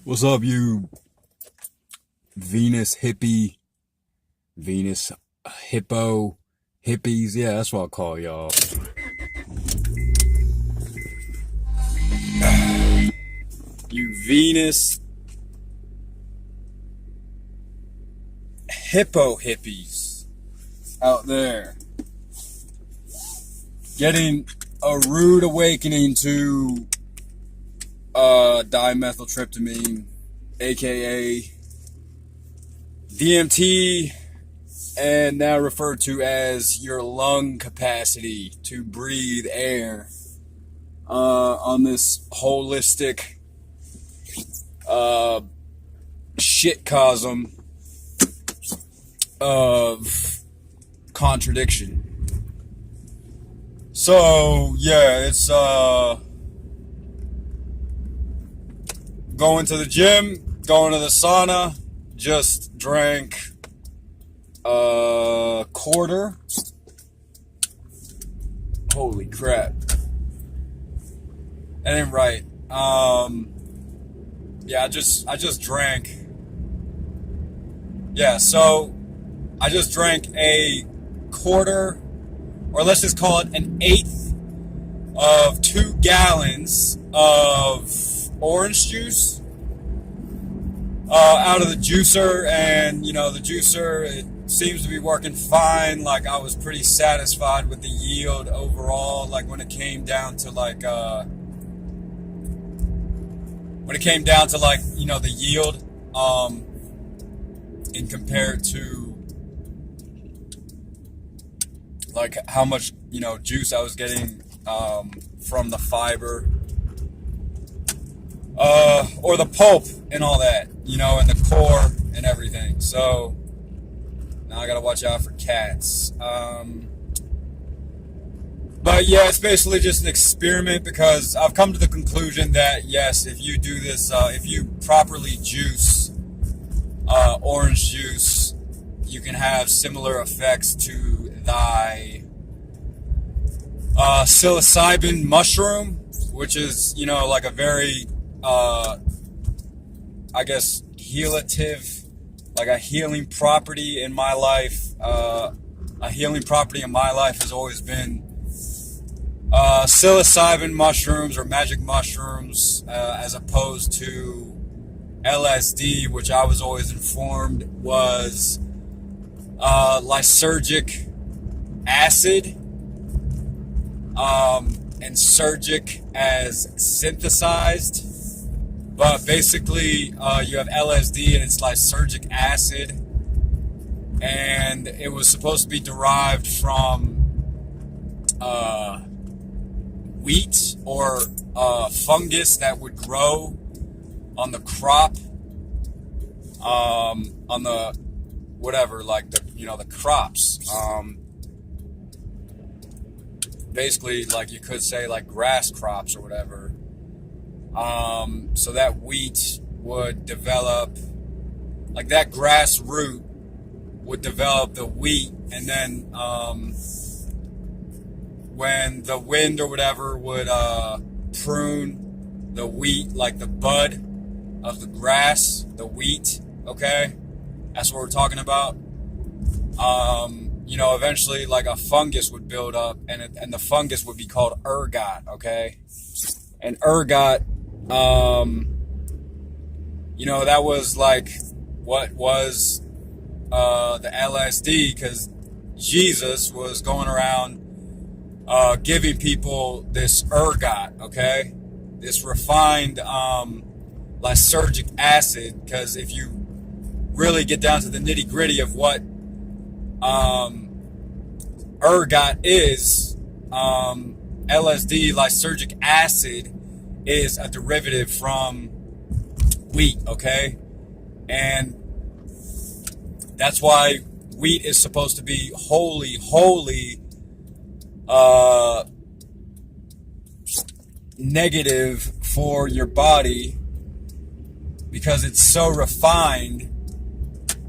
What's up, you Venus hippie, Venus hippo hippies? Yeah, that's what I call y'all. You Venus hippo hippies out there getting a rude awakening to dimethyltryptamine, aka DMT, and now referred to as your lung capacity to breathe air on this holistic shitcosm of contradiction. So yeah, it's going to the gym, going to the sauna, just drank a quarter. Holy crap. That ain't right. Yeah, I just drank. Yeah, so I just drank a quarter, or let's just call it an eighth of 2 gallons of orange juice out of the juicer, and the juicer, it seems to be working fine. Like, I was pretty satisfied with the yield overall, like when it came down to the yield in compared to like how much juice I was getting from the fiber or the pulp and all that, and the core and everything. So now I gotta watch out for cats. But yeah, it's basically just an experiment, because I've come to the conclusion that yes, if you do this, if you properly juice orange juice, you can have similar effects to thy psilocybin mushroom, which is, like a very, I guess, healative, like a healing property in my life. A healing property in my life has always been psilocybin mushrooms or magic mushrooms, as opposed to LSD, which I was always informed was lysergic acid, and surgic as synthesized. But basically, you have LSD and it's lysergic acid, and it was supposed to be derived from wheat or fungus that would grow on the crop, on the whatever, like the crops. Basically, like you could say, like grass crops or whatever. So that wheat would develop, like that grass root would develop the wheat, and then when the wind or whatever would prune the wheat, like the bud of the grass, the wheat, okay? That's what we're talking about. Eventually, like a fungus would build up, and the fungus would be called ergot, okay? And ergot, that was like what was the LSD, because Jesus was going around giving people this ergot, okay? This refined lysergic acid, because if you really get down to the nitty gritty of what ergot is, LSD, lysergic acid, is a derivative from wheat, okay? And that's why wheat is supposed to be holy negative for your body, because it's so refined,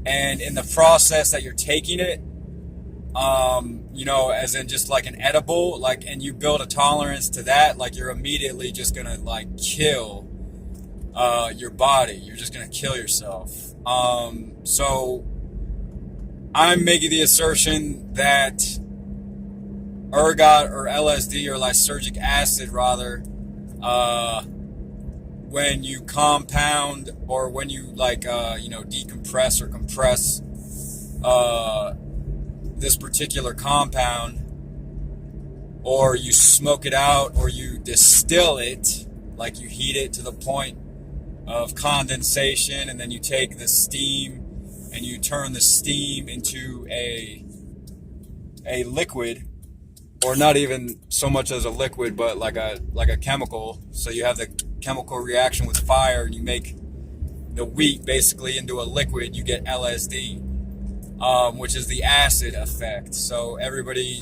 and in the process that you're taking it, as in just like an edible, like, and you build a tolerance to that, like you're immediately just gonna like kill your body. You're just going to kill yourself. So I'm making the assertion that ergot or LSD or lysergic acid rather, when you compound or when you decompress or compress this particular compound, or you smoke it out or you distill it, like you heat it to the point of condensation, and then you take the steam and you turn the steam into a liquid, or not even so much as a liquid, but like a chemical. So you have the chemical reaction with fire and you make the wheat basically into a liquid. You get LSD, which is the acid effect. So everybody,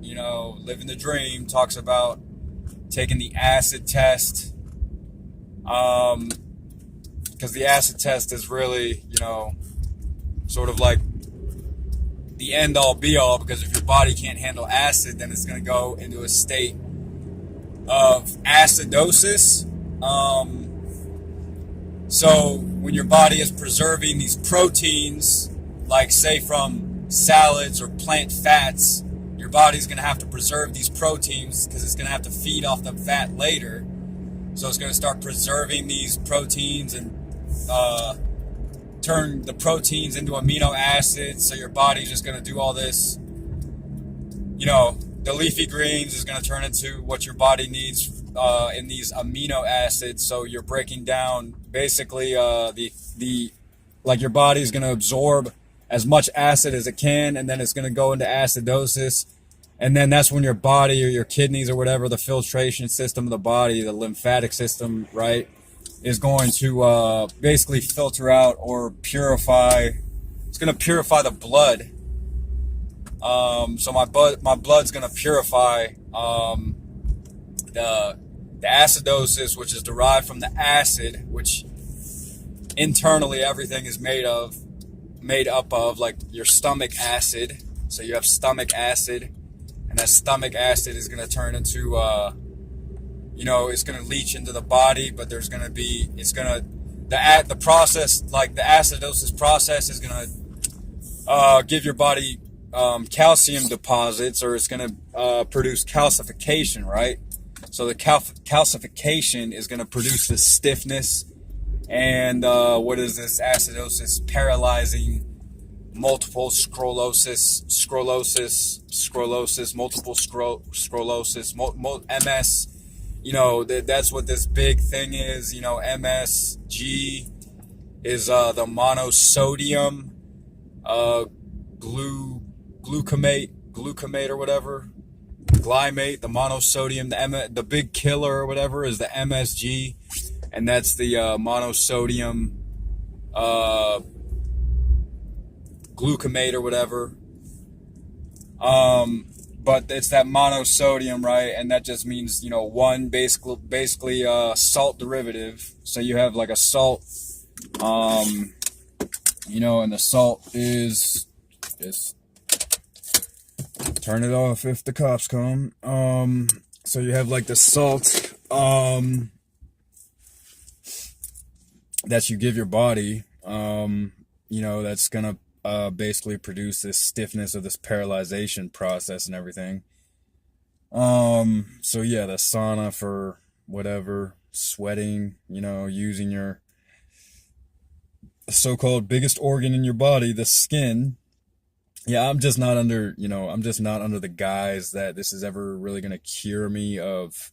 living the dream talks about taking the acid test, because the acid test is really, sort of like the end all be all, because if your body can't handle acid, then it's going to go into a state of acidosis. So when your body is preserving these proteins, like say from salads or plant fats, your body's going to have to preserve these proteins because it's going to have to feed off the fat later. So it's going to start preserving these proteins and turn the proteins into amino acids. So your body's just going to do all this. The leafy greens is going to turn into what your body needs in these amino acids. So you're breaking down basically your body's going to absorb as much acid as it can, and then it's going to go into acidosis. And then that's when your body or your kidneys or whatever, the filtration system of the body, the lymphatic system, right, is going to basically filter out or purify. It's going to purify the blood. So my blood's going to purify the acidosis, which is derived from the acid, which internally everything is made up of, like your stomach acid. So you have stomach acid, and that stomach acid is going to turn into it's going to leach into the body, but the process, like the acidosis process, is going to give your body calcium deposits, or it's going to produce calcification, right? So the calcification is going to produce this stiffness, and what is this acidosis? Paralyzing multiple sclerosis, multiple sclerosis, MS. That's what this big thing is. MSG is the monosodium glucamate or whatever, glycate. The monosodium, the big killer or whatever, is the MSG, and that's the monosodium glucamate or whatever. But it's that monosodium, right? And that just means, one basically salt derivative. So you have like a salt, and the salt is just turn it off if the cops come. So you have like the salt, that you give your body, that's gonna basically produce this stiffness of this paralyzation process and everything. So yeah, the sauna for whatever, sweating, using your so-called biggest organ in your body, the skin. Yeah, I'm just not under the guise that this is ever really going to cure me of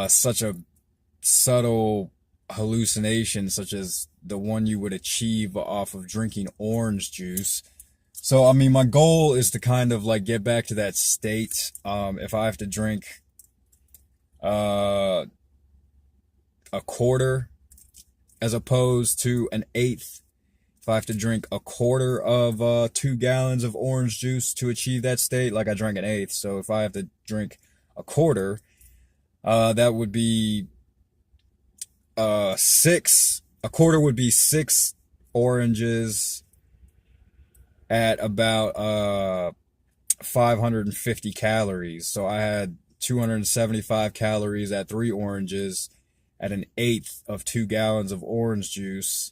such a subtle hallucination such as the one you would achieve off of drinking orange juice. So, I mean, my goal is to kind of like get back to that state. If I have to drink a quarter as opposed to an eighth, if I have to drink a quarter of 2 gallons of orange juice to achieve that state, like I drank an eighth. So if I have to drink a quarter, that would be 6. A quarter would be 6 oranges at about 550 calories. So I had 275 calories at 3 oranges, at an eighth of 2 gallons of orange juice.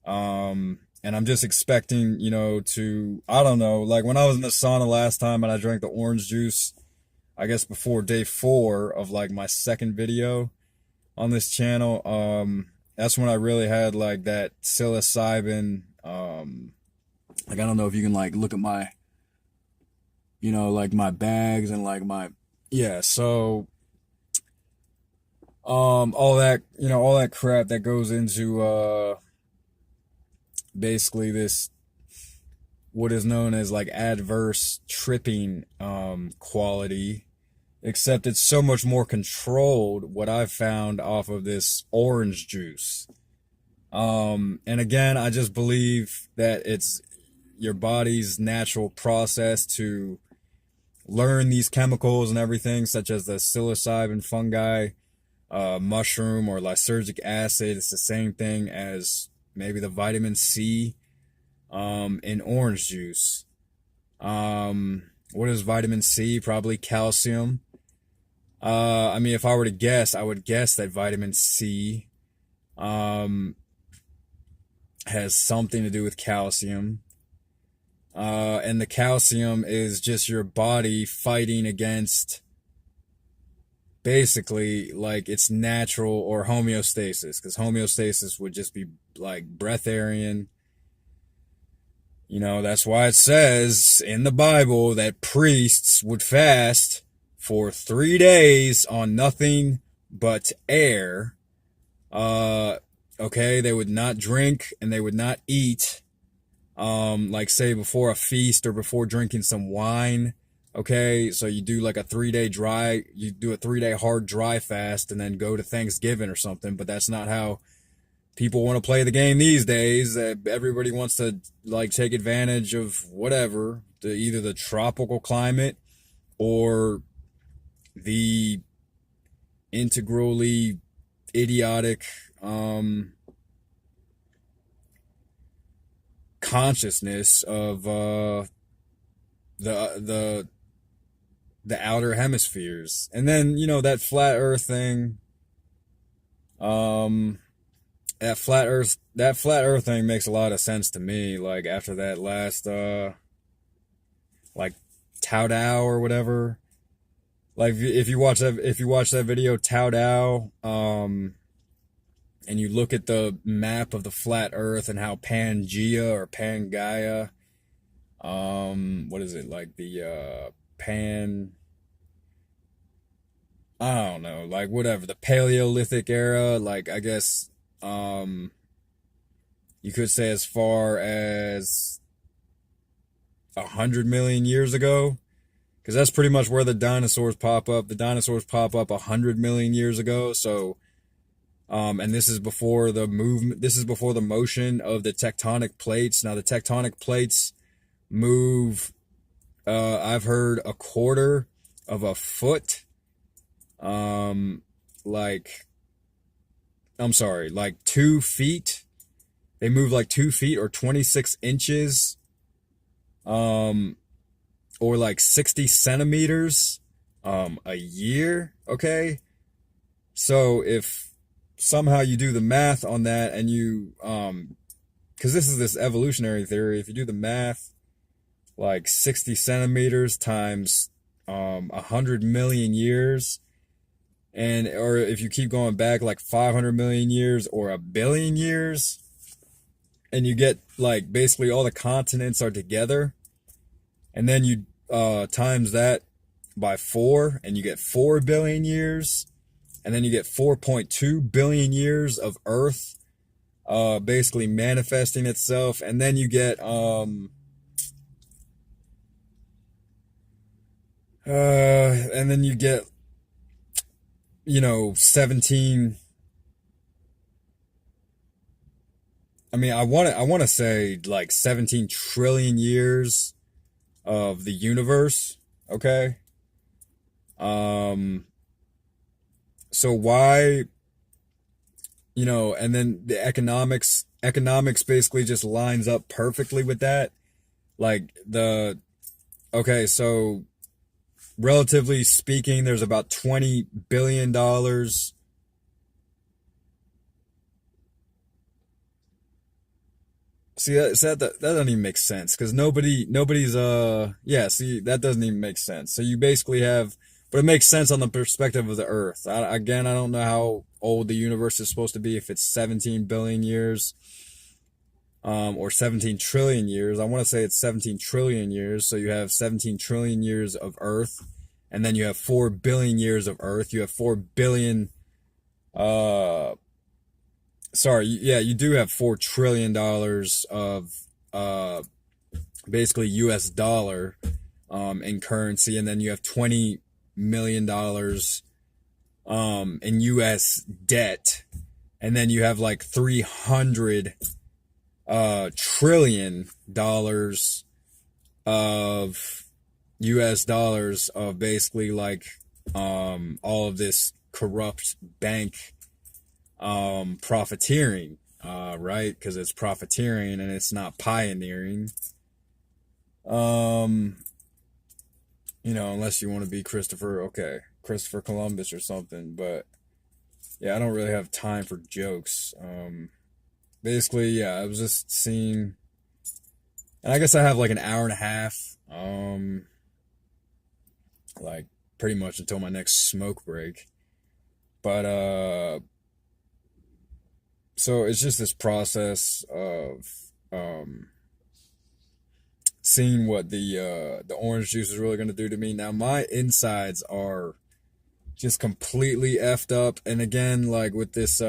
And I'm just expecting, I don't know, like when I was in the sauna last time and I drank the orange juice, I guess before day 4 of like my second video on this channel, that's when I really had like that psilocybin, like I don't know if you can like look at my, like my bags and like so all that crap that goes into basically this what is known as like adverse tripping quality, except it's so much more controlled, what I've found off of this orange juice. And again, I just believe that it's your body's natural process to learn these chemicals and everything, such as the psilocybin fungi, mushroom, or lysergic acid. It's the same thing as maybe the vitamin C in orange juice. What is vitamin C? Probably calcium. I mean, if I were to guess, I would guess that vitamin C has something to do with calcium. And the calcium is just your body fighting against basically like its natural, or homeostasis, because homeostasis would just be like breatharian. That's why it says in the Bible that priests would fast for 3 days on nothing but air. Okay, they would not drink and they would not eat. Like say before a feast or before drinking some wine. Okay, so you do like a 3-day you do a 3-day hard dry fast and then go to Thanksgiving or something, but that's not how people want to play the game these days. Everybody wants to like take advantage of whatever, either the tropical climate or the integrally idiotic consciousness of the outer hemispheres. And then that flat earth thing, that flat earth thing makes a lot of sense to me. Like after that last like Tao Dao or whatever, like if you watch that video Tao Dao, and you look at the map of the flat earth and how Pangea or Pangaea, what is it, like the I don't know, like whatever, the Paleolithic era, like I guess you could say as far as 100 million years ago, because that's pretty much where the dinosaurs pop up. The dinosaurs pop up 100 million years ago. So and this is before the motion of the tectonic plates. Now the tectonic plates move, I've heard, a quarter of a foot, like 2 feet. They move like 2 feet or 26 inches, or like 60 centimeters, a year. Okay. So if somehow you do the math on that and you, cause this is this evolutionary theory. If you do the math, like 60 centimeters times, 100 million years, or if you keep going back like 500 million years or 1 billion years, and you get like basically all the continents are together, and then you times that by 4 and you get 4 billion years, and then you get 4.2 billion years of Earth basically manifesting itself, and then you get and then you get 17, I mean, I want to say like 17 trillion years of the universe. Okay. So why, and then the economics basically just lines up perfectly with that. Like okay, so relatively speaking, there's about $20 billion See that doesn't even make sense because nobody's yeah, see that doesn't even make sense. So you basically have, but it makes sense on the perspective of the Earth. Again, I don't know how old the universe is supposed to be, if it's 17 billion years, or 17 trillion years. I want to say it's 17 trillion years. So you have 17 trillion years of Earth, and then you have 4 billion years of Earth. You have 4 billion. Sorry, yeah, you do have $4 trillion of basically US dollar in currency, and then you have $20 million in US debt, and then you have like 300 trillion dollars of US dollars of basically like all of this corrupt bank profiteering, right? Because it's profiteering and it's not pioneering. Unless you want to be Christopher Columbus or something. But yeah, I don't really have time for jokes. Basically, yeah, I was just seeing, and I guess I have like an hour and a half, like pretty much until my next smoke break. But so it's just this process of seeing what the orange juice is really going to do to me. Now my insides are just completely effed up, and again, like with this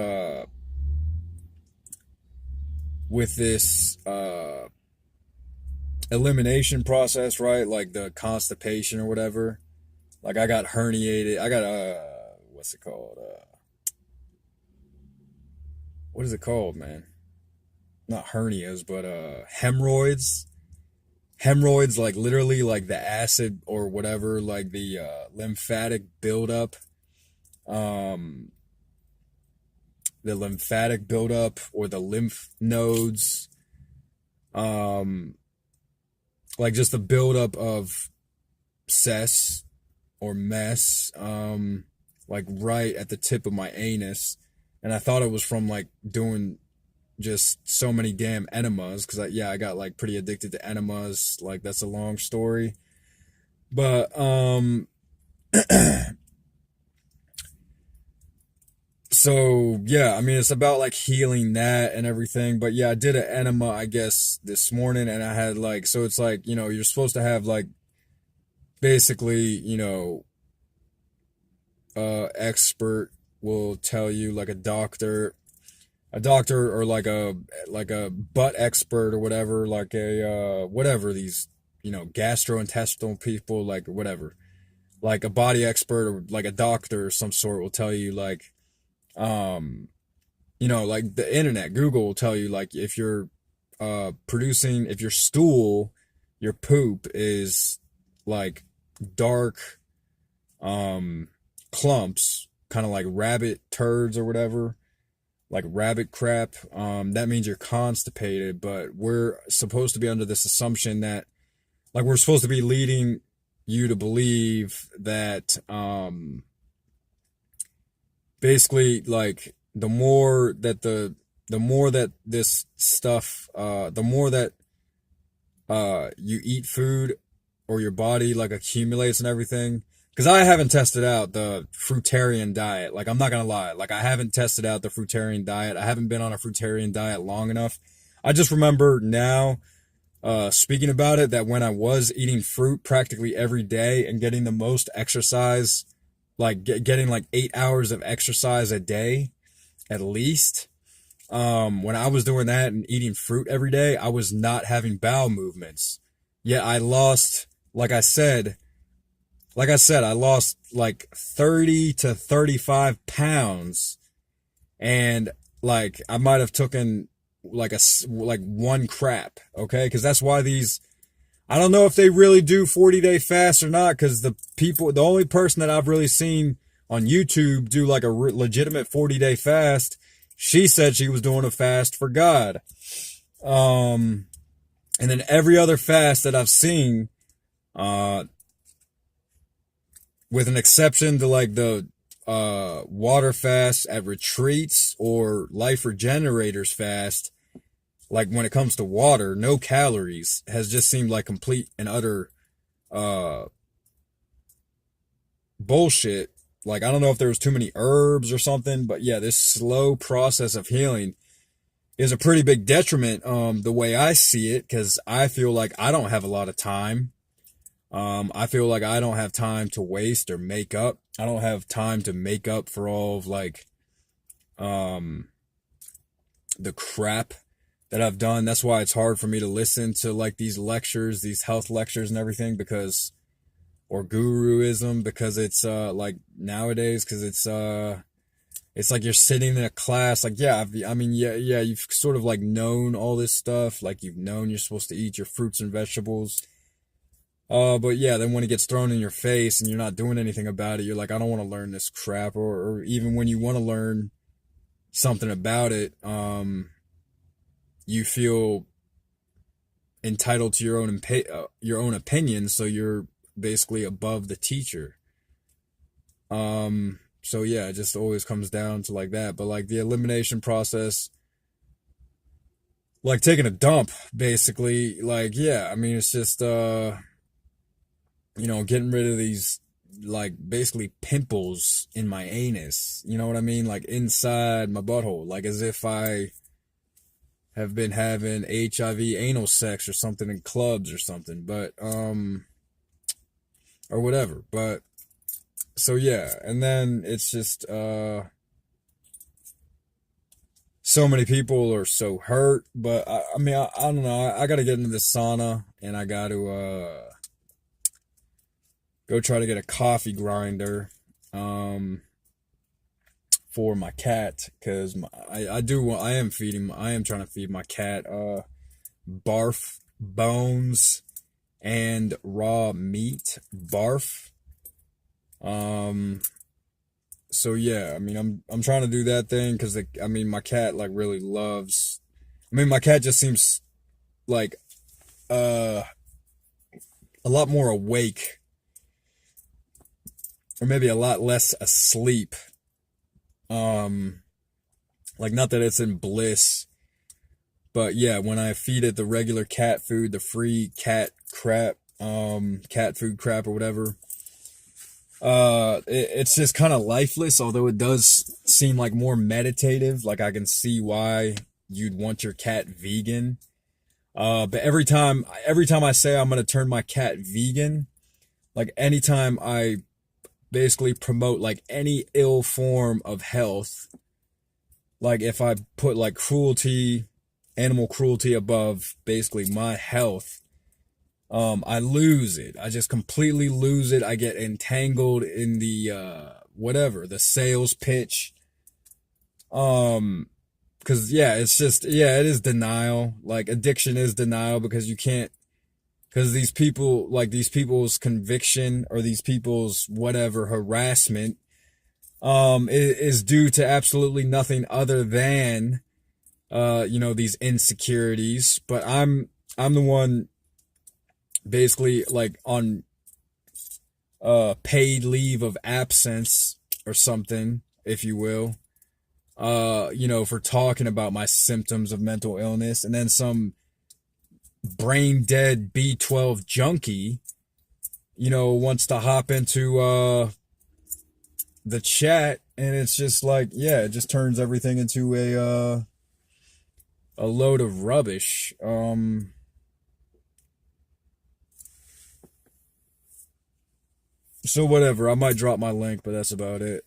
elimination process, right? Like the constipation or whatever. Like I got herniated. I got what's it called? What is it called, man? Not hernias, but hemorrhoids. Hemorrhoids, like literally like the acid or whatever, like the lymphatic buildup. The lymphatic buildup or the lymph nodes. Like just the buildup of cess or mess, like right at the tip of my anus. And I thought it was from like doing just so many damn enemas, because I got like pretty addicted to enemas. Like that's a long story, but so yeah, I mean it's about like healing that and everything. But yeah, I did an enema I guess this morning, and I had like, so it's like, you're supposed to have like basically, expert will tell you, like a doctor or like a butt expert or whatever, like a whatever, these gastrointestinal people, like whatever, like a body expert or like a doctor of some sort will tell you like like the internet, Google will tell you like if you're if your stool, your poop is like dark clumps, kind of like rabbit turds or whatever, like rabbit crap, that means you're constipated. But we're supposed to be under this assumption that, like, we're supposed to be leading you to believe that basically like the more that this stuff, the more that you eat food or your body like accumulates and everything. Because I haven't tested out the fruitarian diet. Like, I'm not going to lie. Like, I haven't tested out the fruitarian diet. I haven't been on a fruitarian diet long enough. I just remember now, speaking about it, that when I was eating fruit practically every day and getting the most exercise, like getting like 8 hours of exercise a day, at least, when I was doing that and eating fruit every day, I was not having bowel movements. Yet I lost, like I said, I lost like 30 to 35 pounds, and like I might have taken like one crap, okay? Because that's why I don't know if they really do 40-day fasts or not, because the only person that I've really seen on YouTube do like a legitimate 40-day fast, she said she was doing a fast for God. And then every other fast that I've seen, with an exception to like the water fast at retreats or Life Regenerators fast, like when it comes to water, no calories has just seemed like complete and utter uh bullshit. Like I don't know if there was too many herbs or something, but yeah, this slow process of healing is a pretty big detriment, the way I see it, because I feel like I don't have a lot of time. I feel like I don't have time to waste or make up. I don't have time to make up for all of like the crap that I've done. That's why it's hard for me to listen to like these lectures, these health lectures and everything, because or guruism, because it's like nowadays, because it's like you're sitting in a class, like, yeah, I mean, yeah, you've sort of like known all this stuff, like you've known you're supposed to eat your fruits and vegetables. But yeah, then when it gets thrown in your face and you're not doing anything about it, you're like, I don't want to learn this crap. Or even when you want to learn something about it, you feel entitled to your own opinion, so you're basically above the teacher. So yeah, it just always comes down to like that. But like the elimination process, like taking a dump, basically, like, yeah, I mean, it's just, getting rid of these, like, basically pimples in my anus. You know what I mean? Like inside my butthole, like as if I have been having HIV anal sex or something in clubs or something, but, or whatever. But, so yeah, and then it's just so many people are so hurt. But I mean, I don't know, I gotta get into this sauna, and I gotta go try to get a coffee grinder for my cat, because I am trying to feed my cat barf, bones, and raw meat. Barf. So yeah, I mean, I'm trying to do that thing, because I mean, my cat like really loves. I mean, my cat just seems like a lot more awake, or maybe a lot less asleep. Like, not that it's in bliss, but yeah, when I feed it the regular cat food, the free cat crap, cat food crap or whatever, it's just kind of lifeless, although it does seem like more meditative. Like I can see why you'd want your cat vegan. But every time I say I'm gonna turn my cat vegan, like anytime I basically promote like any ill form of health, like if I put like animal cruelty above basically my health, I lose it. I just completely lose it. I get entangled in the the sales pitch. Because yeah, it's just, yeah, it is denial. Like addiction is denial, because you can't, because these people's conviction, or these people's whatever harassment, is due to absolutely nothing other than, these insecurities. But I'm the one basically like on paid leave of absence or something, if you will, for talking about my symptoms of mental illness, and then some brain dead B12 junkie, wants to hop into the chat, and it's just like, yeah, it just turns everything into a load of rubbish. So whatever, I might drop my link, but that's about it.